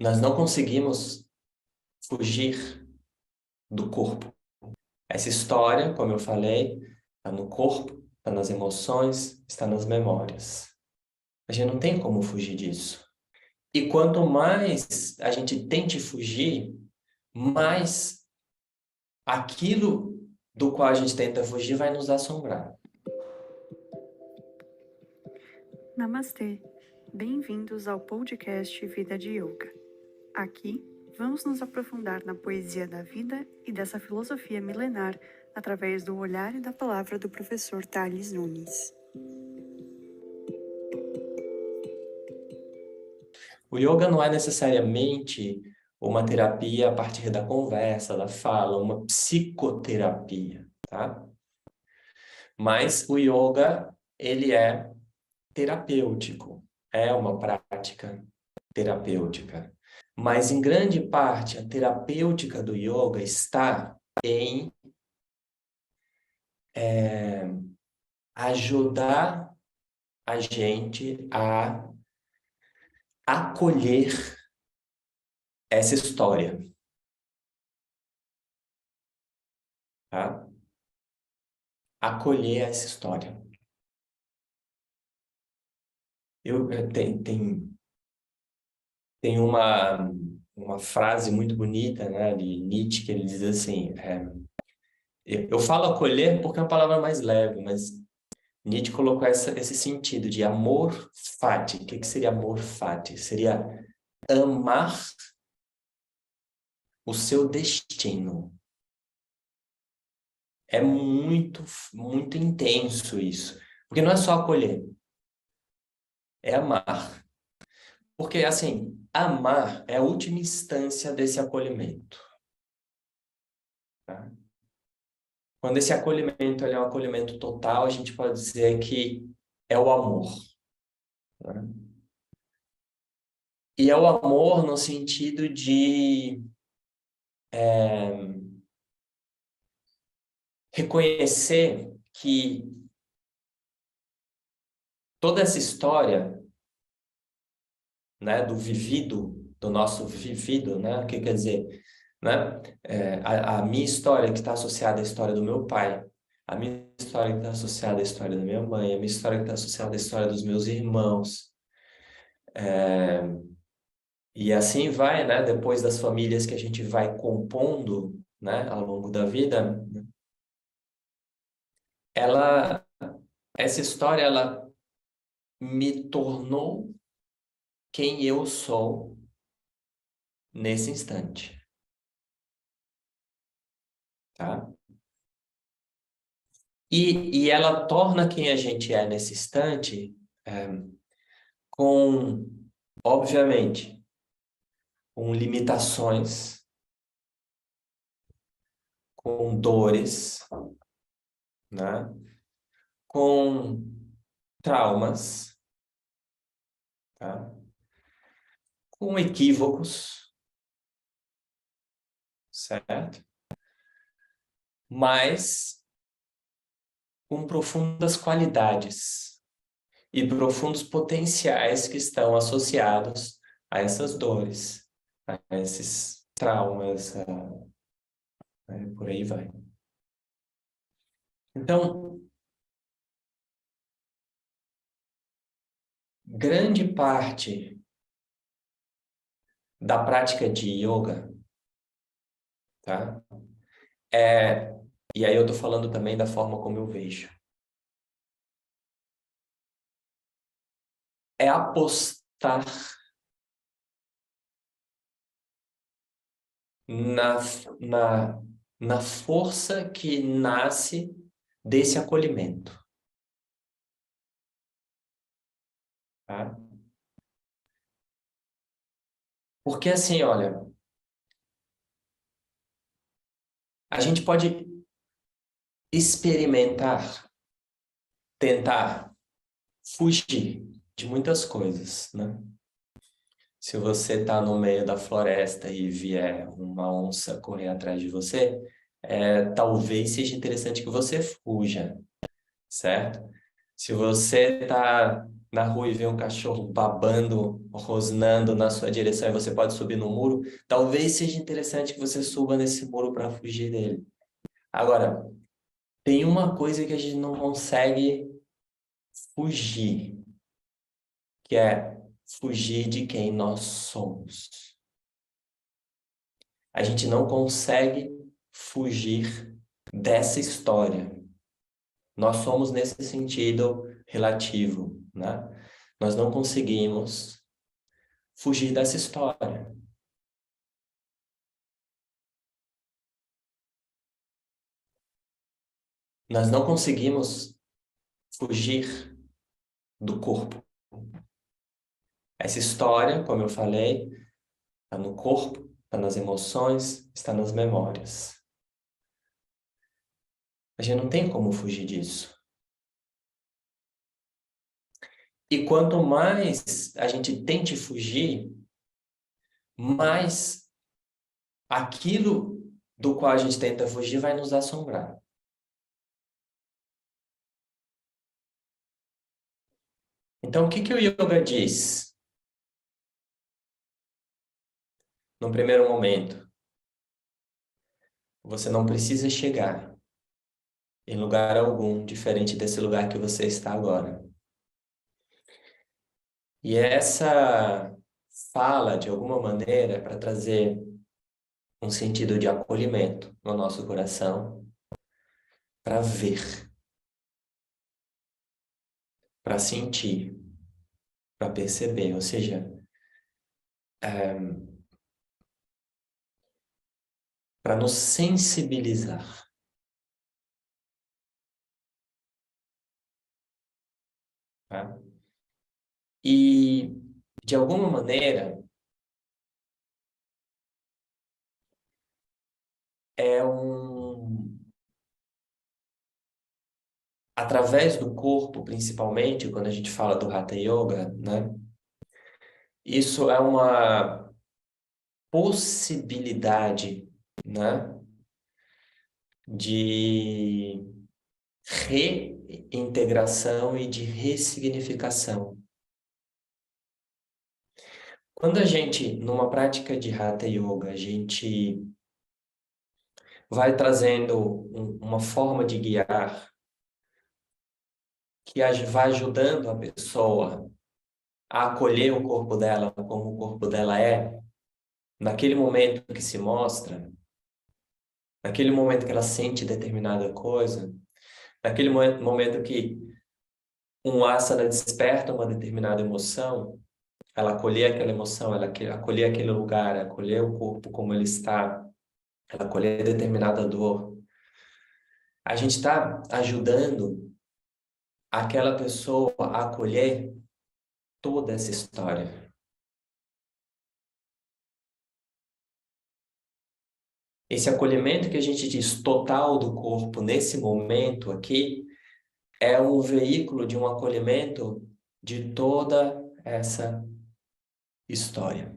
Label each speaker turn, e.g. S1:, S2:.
S1: Nós não conseguimos fugir do corpo. Essa história, como eu falei, está no corpo, está nas emoções, está nas memórias. A gente não tem como fugir disso. E quanto mais a gente tente fugir, mais aquilo do qual a gente tenta fugir vai nos assombrar.
S2: Namastê! Bem-vindos ao podcast Vida de Yoga. Aqui, vamos nos aprofundar na poesia da vida e dessa filosofia milenar através do olhar e da palavra do professor Tales Nunes.
S1: O yoga não é necessariamente uma terapia a partir da conversa, da fala, uma psicoterapia, tá? Mas o yoga, ele é terapêutico, é uma prática terapêutica. Mas, em grande parte, a terapêutica do yoga está em ajudar a gente a acolher essa história, tá? Acolher essa história. Tem uma frase muito bonita, né, de Nietzsche, que ele diz assim, eu falo acolher porque é uma palavra mais leve, mas Nietzsche colocou esse sentido de amor fati. O que seria amor fati? Seria amar o seu destino. É muito, muito intenso isso. Porque não é só acolher, é amar. Porque, assim, amar é a última instância desse acolhimento. Tá? Quando esse acolhimento ele é um acolhimento total, a gente pode dizer que é o amor. Né? E é o amor no sentido de reconhecer que toda essa história, né, do vivido, do nosso vivido, né, o que quer dizer, né, a minha história que está associada à história do meu pai, a minha história que está associada à história da minha mãe, a minha história que está associada à história dos meus irmãos, e assim vai, né, depois das famílias que a gente vai compondo, né, ao longo da vida, ela, essa história, ela me tornou quem eu sou nesse instante, tá? E ela torna quem a gente é nesse instante é, com, obviamente, com limitações, com dores, né? Com traumas, tá? Com equívocos, certo? Mas com profundas qualidades e profundos potenciais que estão associados a essas dores, a esses traumas, por aí vai. Então, grande parte da prática de yoga, tá? E aí eu tô falando também da forma como eu vejo. É apostar na, na, na força que nasce desse acolhimento, tá? Porque assim, olha, a gente pode experimentar, tentar fugir de muitas coisas, né? Se você está no meio da floresta e vier uma onça correr atrás de você, talvez seja interessante que você fuja, certo? Se você está na rua e vê um cachorro babando, rosnando na sua direção e você pode subir no muro, talvez seja interessante que você suba nesse muro para fugir dele. Agora, tem uma coisa que a gente não consegue fugir, que é fugir de quem nós somos. A gente não consegue fugir dessa história. Nós somos nesse sentido relativo, né? Nós não conseguimos fugir dessa história. Nós não conseguimos fugir do corpo. Essa história, como eu falei, está no corpo, está nas emoções, está nas memórias. A gente não tem como fugir disso. E quanto mais a gente tente fugir, mais aquilo do qual a gente tenta fugir vai nos assombrar. Então, o que que o yoga diz? No primeiro momento, você não precisa chegar em lugar algum diferente desse lugar que você está agora. E essa fala, de alguma maneira, para trazer um sentido de acolhimento no nosso coração, para ver, para sentir, para perceber, ou seja, para nos sensibilizar. Tá? E, de alguma maneira, é através do corpo, principalmente, quando a gente fala do Hatha Yoga, né? Isso é uma possibilidade, né? De reintegração e de ressignificação. Quando a gente, numa prática de Hatha Yoga, a gente vai trazendo uma forma de guiar que vai ajudando a pessoa a acolher o corpo dela como o corpo dela é, naquele momento que se mostra, naquele momento que ela sente determinada coisa, naquele momento que um asana desperta uma determinada emoção, ela acolher aquela emoção, ela acolher aquele lugar, acolher o corpo como ele está, ela acolher determinada dor. A gente está ajudando aquela pessoa a acolher toda essa história. Esse acolhimento que a gente diz total do corpo nesse momento aqui é um veículo de um acolhimento de toda essa história.